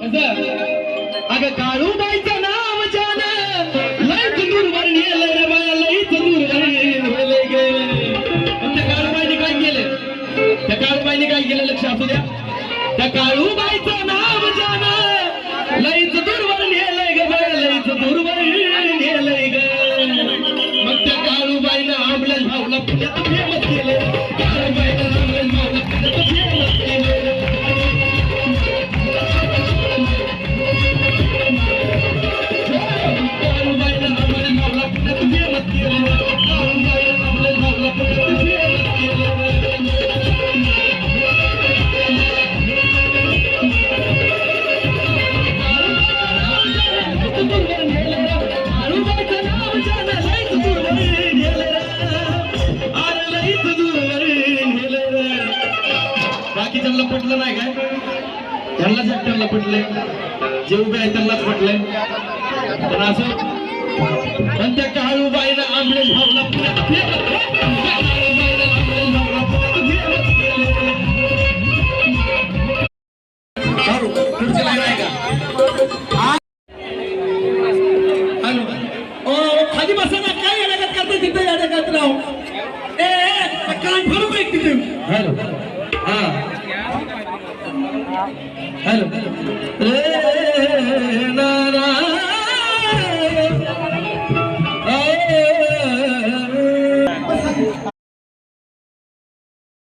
अगं काळूबाईचं नाव जान लईच दूरवर नेलं रे बाया, लईच दूरवर नेलं गे. त्या काळूबाईने काय केलं? त्या काळूबाईने काय केलं लक्ष असू द्या. त्या काळूबाईचं नाव जान लईच दूरवर नेलंय ग बाया, लईच दूरवर नेलंय ग. मग त्या काळूबाईनं आंबल्या भाऊला पुण्यात फेमस केलं. काळूबाईनं आंबल्या भाऊला पुण्यात फेमस केलं. बाकीच्यांना पटलं नाही काय? त्यांनाच एकट्याला पटलंय, जे उभे आहे त्यांनाच पटलंय. पण असं पण त्या काळूबाईनं आंबलेश भाऊला पुण्यात फेमस खाली बसा ना. काय अडगत करते तिथे अडगत राहू. कान भरू का तिथे. हॅलो हा हॅलो